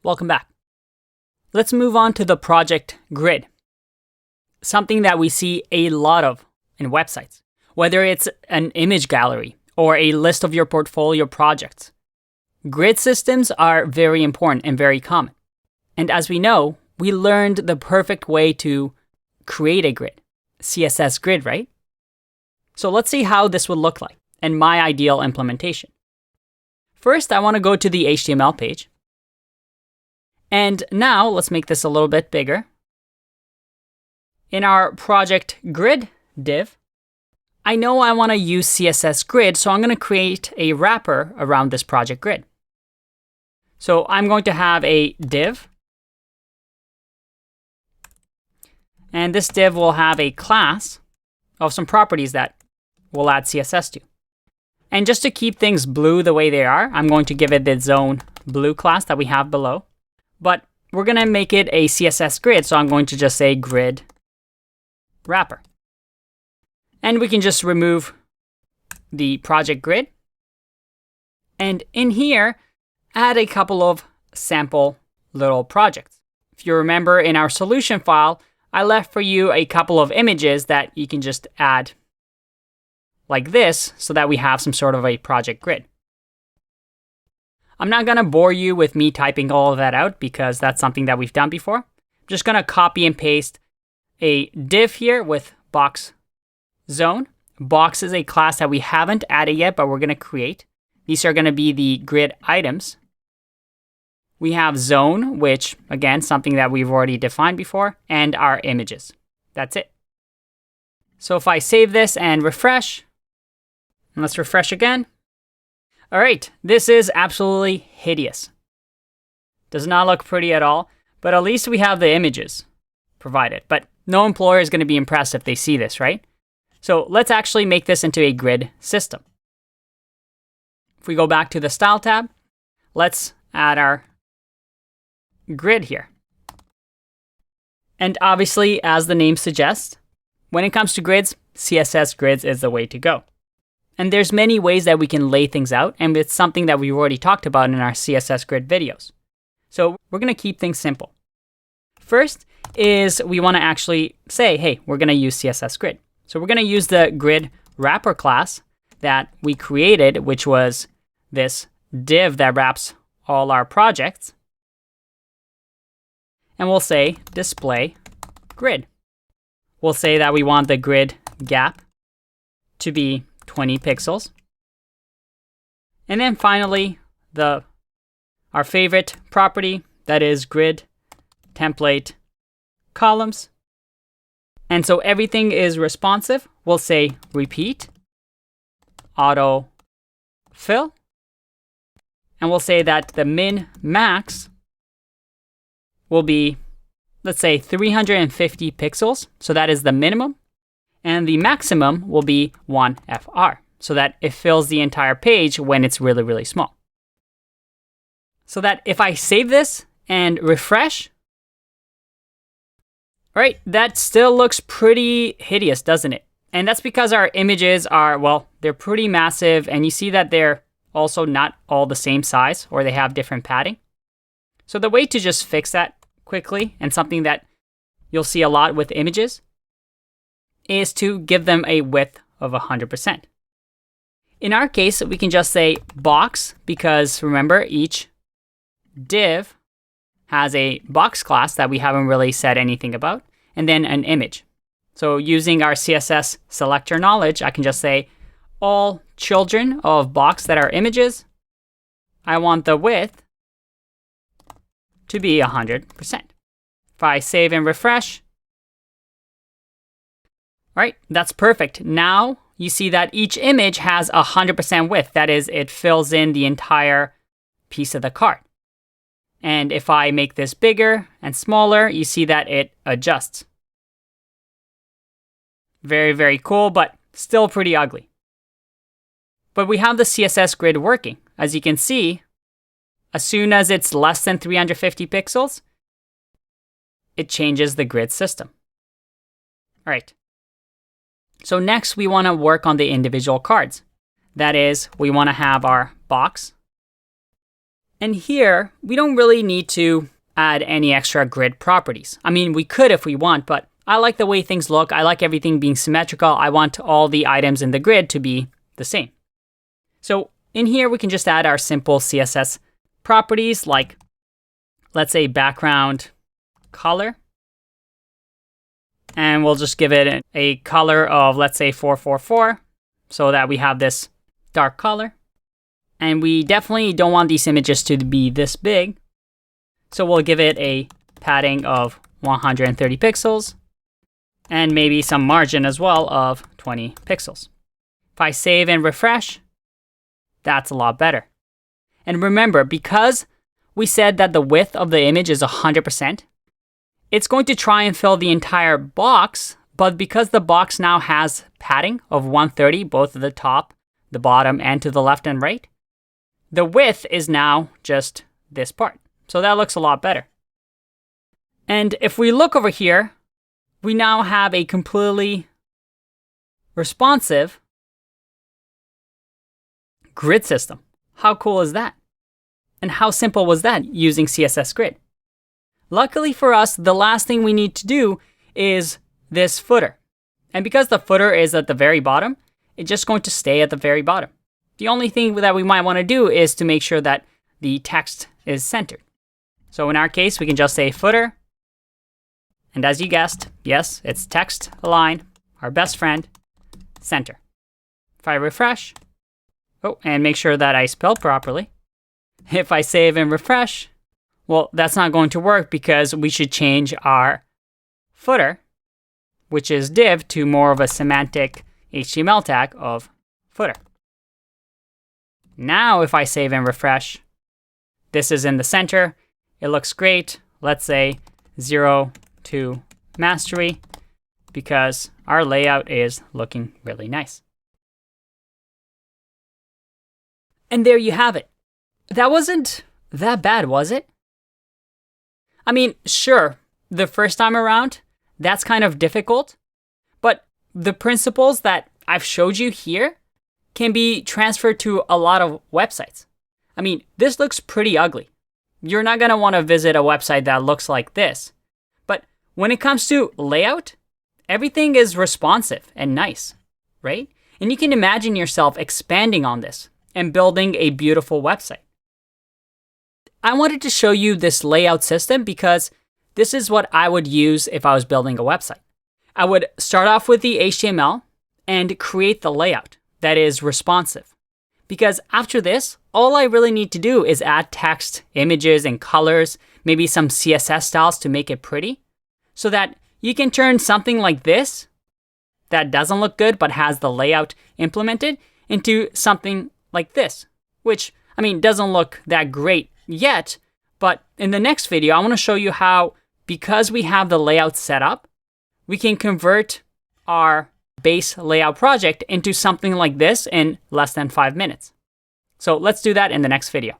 Welcome back. Let's move on to the project grid. Something that we see a lot of in websites, whether it's an image gallery or a list of your portfolio projects. Grid systems are very important and very common. And as we know, we learned the perfect way to create a grid, CSS Grid, right? So let's see how this would look like and my ideal implementation. First, I want to go to the HTML page. And now let's make this a little bit bigger. In our project grid div, I know I want to use CSS Grid, so I'm going to create a wrapper around this project grid. So I'm going to have a div. And this div will have a class of some properties that we'll add CSS to. And just to keep things blue the way they are, I'm going to give it the zone blue class that we have below. But we're going to make it a CSS grid, so I'm going to just say grid wrapper. And we can just remove the project grid. And in here, add a couple of sample little projects. If you remember in our solution file, I left for you a couple of images that you can just add like this so that we have some sort of a project grid. I'm not going to bore you with me typing all of that out because that's something that we've done before. I'm just going to copy and paste a div here with box zone. Box is a class that we haven't added yet, but we're going to create. These are going to be the grid items. We have zone, which again, something that we've already defined before, and our images. That's it. So if I save this and refresh, and let's refresh again. All right, this is absolutely hideous. Does not look pretty at all, but at least we have the images provided. But no employer is going to be impressed if they see this, right? So let's actually make this into a grid system. If we go back to the Style tab, let's add our grid here. And obviously, as the name suggests, when it comes to grids, CSS Grids is the way to go. And there's many ways that we can lay things out, and it's something that we've already talked about in our CSS Grid videos. So we're going to keep things simple. First is we want to actually say, hey, we're going to use CSS Grid. So we're going to use the grid wrapper class that we created, which was this div that wraps all our projects. And we'll say display grid. We'll say that we want the grid gap to be 20 pixels. And then finally, our favorite property, that is grid template columns. And so everything is responsive. We'll say repeat, auto fill. And we'll say that the min max will be, let's say, 350 pixels. So that is the minimum. And the maximum will be 1 FR, so that it fills the entire page when it's really, really small. So that if I save this and refresh, all right, that still looks pretty hideous, doesn't it? And that's because our images are, well, they're pretty massive, and you see that they're also not all the same size, or they have different padding. So the way to just fix that quickly, and something that you'll see a lot with images, is to give them a width of 100%. In our case, we can just say box, because remember, each div has a box class that we haven't really said anything about, and then an image. So using our CSS selector knowledge, I can just say all children of box that are images, I want the width to be 100%. If I save and refresh, all right, that's perfect. Now you see that each image has 100% width. That is, it fills in the entire piece of the card. And if I make this bigger and smaller, you see that it adjusts. Very, very cool, but still pretty ugly. But we have the CSS grid working. As you can see, as soon as it's less than 350 pixels, it changes the grid system. All right. So next, we want to work on the individual cards. That is, we want to have our box And here, we don't really need to add any extra grid properties. I mean, we could if we want, but I like the way things look. I like everything being symmetrical. I want all the items in the grid to be the same. So in here, we can just add our simple CSS properties like, let's say, background color. And we'll just give it a color of, let's say, 444, so that we have this dark color. And we definitely don't want these images to be this big. So we'll give it a padding of 130 pixels and maybe some margin as well of 20 pixels. If I save and refresh, that's a lot better. And remember, because we said that the width of the image is 100%, it's going to try and fill the entire box, but because the box now has padding of 130, both at the top, the bottom, and to the left and right, the width is now just this part. So that looks a lot better. And if we look over here, we now have a completely responsive grid system. How cool is that? And how simple was that using CSS Grid? Luckily for us, the last thing we need to do is this footer. And because the footer is at the very bottom, it's just going to stay at the very bottom. The only thing that we might want to do is to make sure that the text is centered. So in our case, we can just say footer. And as you guessed, yes, it's text align, our best friend, center. If I refresh, and make sure that I spelled properly. If I save and refresh, well, that's not going to work because we should change our footer, which is div, to more of a semantic HTML tag of footer. Now, if I save and refresh, this is in the center. It looks great. Let's say 0 to mastery because our layout is looking really nice. And there you have it. That wasn't that bad, was it? I mean, sure, the first time around, that's kind of difficult, but the principles that I've showed you here can be transferred to a lot of websites. I mean, this looks pretty ugly. You're not going to want to visit a website that looks like this. But when it comes to layout, everything is responsive and nice, right? And you can imagine yourself expanding on this and building a beautiful website. I wanted to show you this layout system because this is what I would use if I was building a website. I would start off with the HTML and create the layout that is responsive. Because after this, all I really need to do is add text, images, and colors, maybe some CSS styles to make it pretty, so that you can turn something like this, that doesn't look good but has the layout implemented, into something like this, which, I mean, doesn't look that great yet, but in the next video, I want to show you how, because we have the layout set up, we can convert our base layout project into something like this in less than 5 minutes. So let's do that in the next video.